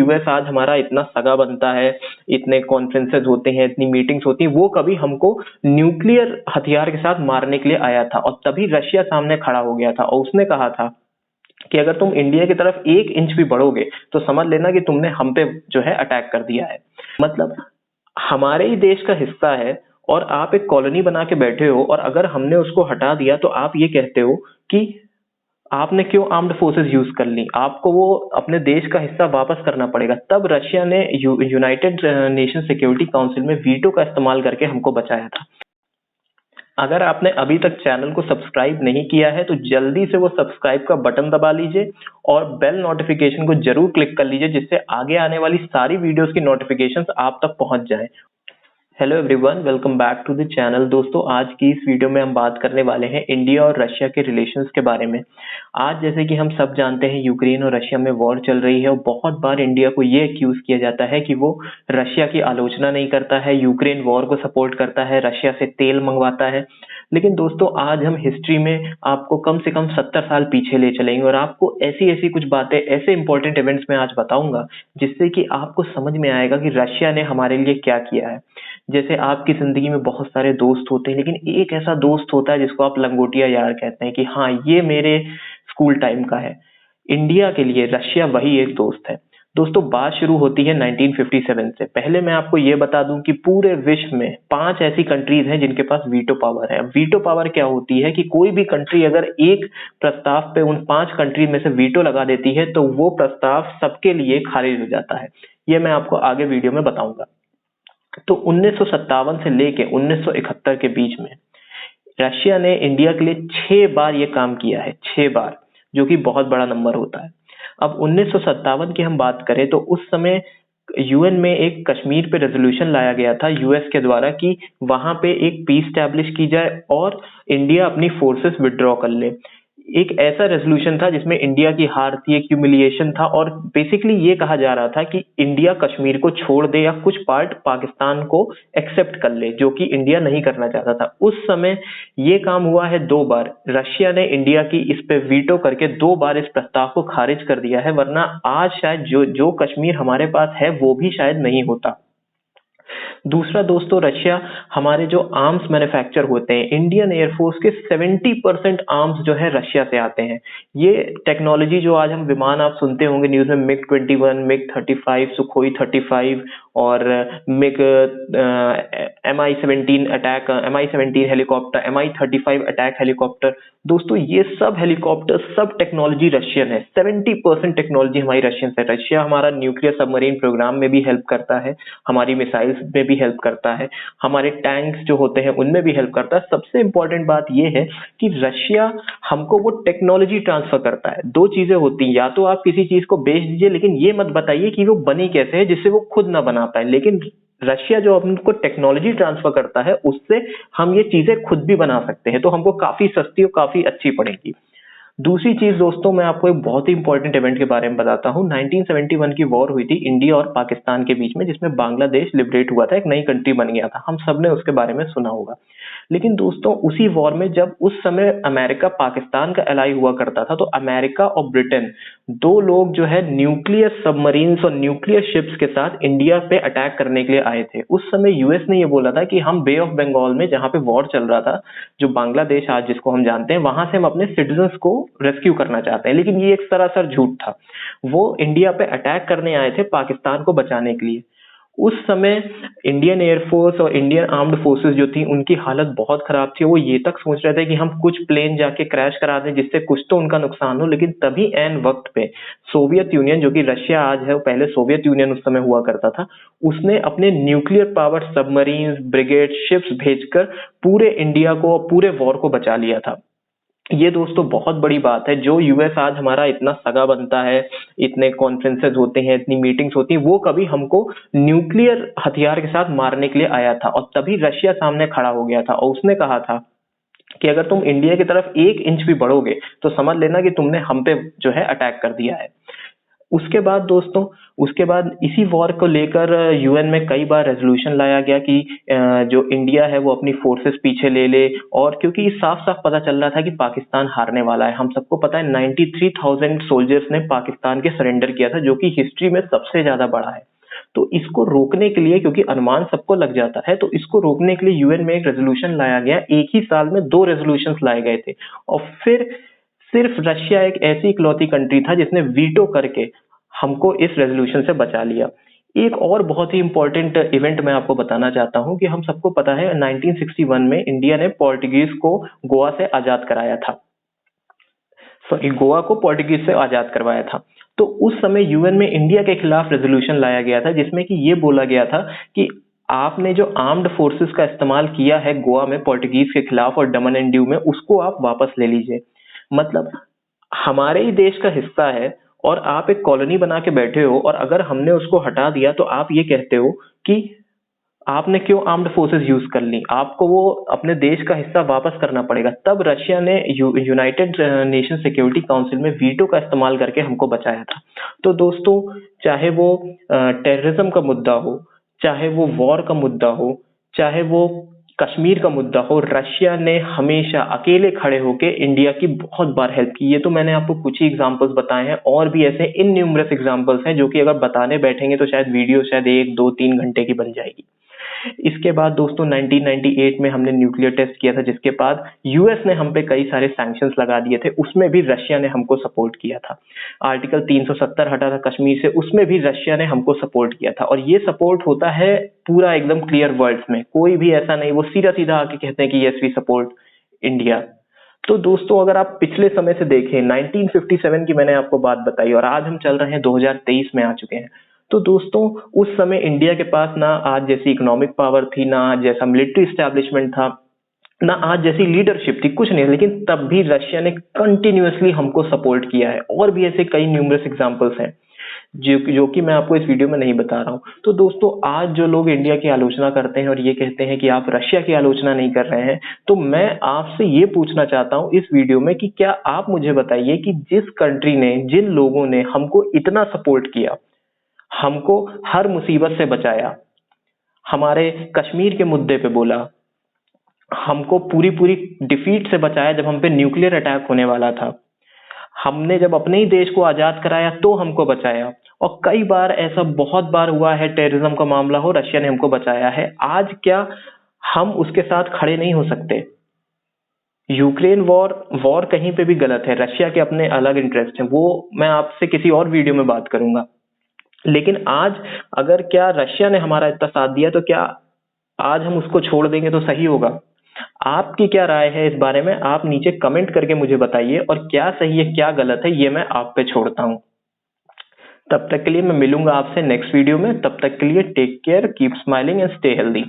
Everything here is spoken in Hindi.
यूएस आज हमारा इतना सगा बनता है, इतने कॉन्फ्रेंसेस होते हैं, इतनी मीटिंग्स होती हैं, वो कभी हमको न्यूक्लियर हथियार के साथ मारने के लिए आया था। और तभी रशिया सामने खड़ा हो गया था और उसने कहा था कि अगर तुम इंडिया की तरफ 1 इंच भी बढ़ोगे तो समझ लेना कि तुमने हम पे जो है अटैक कर दिया है। मतलब हमारे ही देश का हिस्सा है और आप एक कॉलोनी बना के बैठे हो, और अगर हमने उसको हटा दिया तो आप ये कहते हो कि आपने क्यों आर्म्ड फोर्सेस यूज कर ली, आपको वो अपने देश का हिस्सा वापस करना पड़ेगा। तब रशिया ने यूनाइटेड नेशन सिक्योरिटी काउंसिल में वीटो का इस्तेमाल करके हमको बचाया था। अगर आपने अभी तक चैनल को सब्सक्राइब नहीं किया है तो जल्दी से वो सब्सक्राइब का बटन दबा लीजिए और बेल नोटिफिकेशन को जरूर क्लिक कर लीजिए, जिससे आगे आने वाली सारी वीडियोस की नोटिफिकेशंस आप तक पहुंच जाएं। Hello everyone, welcome back to the channel. दोस्तों, आज की इस वीडियो में हम बात करने वाले हैं इंडिया और रशिया के रिलेशंस के बारे में। आज जैसे कि हम सब जानते हैं, यूक्रेन और रशिया में वॉर चल रही है और बहुत बार इंडिया को ये एक्यूज किया जाता है कि वो रशिया की आलोचना नहीं करता है, यूक्रेन वॉर को सपोर्ट करता है, रशिया से तेल मंगवाता है। लेकिन दोस्तों, आज हम हिस्ट्री में आपको कम से कम 70 साल पीछे ले चलेंगे और आपको ऐसी ऐसी कुछ बातें, ऐसे इंपॉर्टेंट इवेंट्स में आज बताऊंगा जिससे कि आपको समझ में आएगा कि रशिया ने हमारे लिए क्या किया है। जैसे आपकी जिंदगी में बहुत सारे दोस्त होते हैं, लेकिन एक ऐसा दोस्त होता है जिसको आप लंगोटिया यार कहते हैं कि हाँ, ये मेरे स्कूल टाइम का है। इंडिया के लिए रशिया वही एक दोस्त है। दोस्तों, बात शुरू होती है 1957 से। पहले मैं आपको ये बता दूं कि पूरे विश्व में 5 ऐसी कंट्रीज हैं जिनके पास वीटो पावर है। वीटो पावर क्या होती है कि कोई भी कंट्री अगर एक प्रस्ताव पे उन 5 कंट्री में से वीटो लगा देती है तो वो प्रस्ताव सबके लिए खारिज हो जाता है। ये मैं आपको आगे वीडियो में बताऊंगा। तो 1957 से लेके 1971 के बीच में रशिया ने इंडिया के लिए 6 बार ये काम किया है, 6 बार, जो कि बहुत बड़ा नंबर होता है। अब 1957 की हम बात करें तो उस समय यूएन में एक कश्मीर पे रेजोल्यूशन लाया गया था यूएस के द्वारा कि वहां पे एक पीस स्टैब्लिश की जाए और इंडिया अपनी फोर्सेस विड्रॉ कर ले। एक ऐसा रेजोल्यूशन था जिसमें इंडिया की हार थी, एक ह्यूमिलिएशन था, और बेसिकली ये कहा जा रहा था कि इंडिया कश्मीर को छोड़ दे या कुछ पार्ट पाकिस्तान को एक्सेप्ट कर ले, जो कि इंडिया नहीं करना चाहता था। उस समय ये काम हुआ है 2 बार। रशिया ने इंडिया की इस पे वीटो करके 2 बार इस प्रस्ताव को खारिज कर दिया है, वरना आज शायद जो जो कश्मीर हमारे पास है वो भी शायद नहीं होता। दूसरा दोस्तों, रशिया हमारे जो आर्म्स मैन्युफैक्चर होते हैं, इंडियन एयरफोर्स के 70% आर्म्स जो है रशिया से आते हैं। ये टेक्नोलॉजी जो आज हम विमान आप सुनते होंगे न्यूज में, MiG-21, MiG-35, सुखोई 35 और MiG MI-17 attack, MI-17 helicopter, MI-35 attack helicopter. दोस्तों, ये सब हेलीकॉप्टर, सब टेक्नोलॉजी रशियन है। 70% टेक्नोलॉजी हमारी रशियन है। रशिया हमारा न्यूक्लियर सबमरीन प्रोग्राम में भी हेल्प करता है, हमारी मिसाइल्स में भी हेल्प करता है, हमारे टैंक्स जो होते हैं उनमें भी हेल्प करता है। सबसे इंपॉर्टेंट बात यह है कि रशिया हमको वो टेक्नोलॉजी ट्रांसफर करता है। 2 चीजें होती हैं, या तो आप किसी चीज को बेच दीजिए, लेकिन ये मत बताइए कि वो बनी कैसे है जिससे वो खुद ना बना पाए। लेकिन रशिया जो हमको टेक्नोलॉजी ट्रांसफर करता है उससे हम ये चीजें खुद भी बना सकते हैं, तो हमको काफी सस्ती और काफी अच्छी पड़ेगी। दूसरी चीज दोस्तों, मैं आपको एक बहुत ही इंपॉर्टेंट इवेंट के बारे में बताता हूँ। 1971 की वॉर हुई थी इंडिया और पाकिस्तान के बीच में, जिसमें बांग्लादेश लिबरेट हुआ था, एक नई कंट्री बन गया था। हम सबने उसके बारे में सुना होगा। लेकिन दोस्तों, उसी वॉर में जब उस समय अमेरिका पाकिस्तान का एलाई हुआ करता था, तो अमेरिका और ब्रिटेन, 2 लोग जो है न्यूक्लियर सबमरीन्स और न्यूक्लियर शिप्स के साथ इंडिया पे अटैक करने के लिए आए थे। उस समय यूएस ने ये बोला था कि हम बे ऑफ बंगाल में, जहां पे वॉर चल रहा था, जो बांग्लादेश आज जिसको हम जानते हैं, वहां से हम अपने सिटीजन्स को रेस्क्यू करना चाहते हैं। लेकिन ये एक सरासर झूठ था। वो इंडिया पे अटैक करने आए थे पाकिस्तान को बचाने के लिए। उस समय इंडियन एयरफोर्स और इंडियन आर्म्ड फोर्सेस जो थी, उनकी हालत बहुत खराब थी। वो ये तक सोच रहे थे कि हम कुछ प्लेन जाके क्रैश करा दें जिससे कुछ तो उनका नुकसान हो। लेकिन तभी एन वक्त पे सोवियत यूनियन, जो कि रशिया आज है, वो पहले सोवियत यूनियन उस समय हुआ करता था, उसने अपने nuclear power submarine, brigade, ships भेजकर पूरे इंडिया को और पूरे वॉर को बचा लिया था। ये दोस्तों बहुत बड़ी बात है। जो यूएस आज हमारा इतना सगा बनता है, इतने कॉन्फ्रेंसेस होते हैं, इतनी मीटिंग्स होती हैं, वो कभी हमको न्यूक्लियर हथियार के साथ मारने के लिए आया था। और तभी रशिया सामने खड़ा हो गया था और उसने कहा था कि अगर तुम इंडिया की तरफ 1 इंच भी बढ़ोगे तो समझ लेना कि तुमने हम पे जो है अटैक कर दिया है। उसके बाद दोस्तों, उसके बाद इसी वॉर को लेकर यूएन में कई बार रेजोल्यूशन लाया गया कि जो इंडिया है वो अपनी फोर्सेस पीछे ले ले, और क्योंकि साफ साफ पता चल रहा था कि पाकिस्तान हारने वाला है। हम सबको पता है 93,000 सोल्जर्स ने पाकिस्तान के सरेंडर किया था, जो कि हिस्ट्री में सबसे ज्यादा बड़ा है। तो इसको रोकने के लिए, क्योंकि अनुमान सबको लग जाता है, तो इसको रोकने के लिए यूएन में एक रेजोल्यूशन लाया गया। एक ही साल में 2 रेजोल्यूशंस लाए गए थे, और फिर सिर्फ रशिया एक ऐसी इकलौती कंट्री था जिसने वीटो करके हमको इस रेजोल्यूशन से बचा लिया। एक और बहुत ही इंपॉर्टेंट इवेंट मैं आपको बताना चाहता हूं कि हम सबको पता है 1961 में इंडिया ने पोर्टुगीज को गोवा से आजाद कराया था। सॉरी, गोवा को पोर्टुगीज से आजाद करवाया था। तो उस समय यूएन में इंडिया के खिलाफ रेजोल्यूशन लाया गया था, जिसमें कि ये बोला गया था कि आपने जो आर्म्ड फोर्सेस का इस्तेमाल किया है गोवा में पोर्टुगीज के खिलाफ और दमन एंड दीव में, उसको आप वापस ले लीजिए। मतलब हमारे ही देश का हिस्सा है और आप एक कॉलोनी बना के बैठे हो, और अगर हमने उसको हटा दिया तो आप ये कहते हो कि आपने क्यों आर्म्ड फोर्सेस यूज कर ली, आपको वो अपने देश का हिस्सा वापस करना पड़ेगा। तब रशिया ने यूनाइटेड नेशन सिक्योरिटी काउंसिल में वीटो का इस्तेमाल करके हमको बचाया था। तो दोस्तों, चाहे वो टेररिज्म का मुद्दा हो, चाहे वो वॉर का मुद्दा हो, चाहे वो कश्मीर का मुद्दा हो, रशिया ने हमेशा अकेले खड़े होके इंडिया की बहुत बार हेल्प की। ये तो मैंने आपको कुछ ही एग्जांपल्स बताए हैं, और भी ऐसे इनन्यूमरस एग्जांपल्स हैं जो कि अगर बताने बैठेंगे तो शायद वीडियो शायद 1 2 3 घंटे की बन जाएगी। इसके बाद दोस्तों 1998 में हमने न्यूक्लियर टेस्ट किया था, जिसके बाद यूएस ने हम पे कई सारे सैंक्शंस लगा दिए थे, उसमें भी रशिया ने हमको सपोर्ट किया था। आर्टिकल 370 हटा था कश्मीर से, उसमें भी रशिया ने हमको सपोर्ट किया था। और ये सपोर्ट होता है पूरा एकदम क्लियर वर्ड्स में, कोई भी ऐसा नहीं वो सीधा सीधा आके कहते हैं कि यस वी सपोर्ट इंडिया। तो दोस्तों, अगर आप पिछले समय से देखें, 1957 की मैंने आपको बात बताई और आज हम चल रहे हैं 2023 में आ चुके हैं। तो दोस्तों, उस समय इंडिया के पास ना आज जैसी इकोनॉमिक पावर थी, ना आज जैसा मिलिट्री स्टैब्लिशमेंट था, ना आज जैसी लीडरशिप थी, कुछ नहीं, लेकिन तब भी रशिया ने कंटिन्यूअसली हमको सपोर्ट किया है। और भी ऐसे कई न्यूमरस एग्जांपल्स हैं जो कि मैं आपको इस वीडियो में नहीं बता रहा हूं। तो दोस्तों, आज जो लोग इंडिया की आलोचना करते हैं और ये कहते हैं कि आप रशिया की आलोचना नहीं कर रहे हैं, तो मैं आपसे ये पूछना चाहता हूं इस वीडियो में कि क्या आप मुझे बताइए कि जिस कंट्री ने, जिन लोगों ने हमको इतना सपोर्ट किया, हमको हर मुसीबत से बचाया, हमारे कश्मीर के मुद्दे पे बोला, हमको पूरी पूरी डिफीट से बचाया जब हम पे न्यूक्लियर अटैक होने वाला था, हमने जब अपने ही देश को आजाद कराया तो हमको बचाया, और कई बार ऐसा बहुत बार हुआ है, टेररिज्म का मामला हो, रशिया ने हमको बचाया है। आज क्या हम उसके साथ खड़े नहीं हो सकते? यूक्रेन वॉर वॉर कहीं पे भी गलत है, रशिया के अपने अलग इंटरेस्ट हैं, वो मैं आपसे किसी और वीडियो में बात करूंगा। लेकिन आज अगर क्या रशिया ने हमारा इतना साथ दिया, तो क्या आज हम उसको छोड़ देंगे तो सही होगा? आपकी क्या राय है इस बारे में? आप नीचे कमेंट करके मुझे बताइए, और क्या सही है क्या गलत है ये मैं आप पे छोड़ता हूं। तब तक के लिए मैं मिलूंगा आपसे नेक्स्ट वीडियो में। तब तक के लिए take care, keep smiling and stay healthy.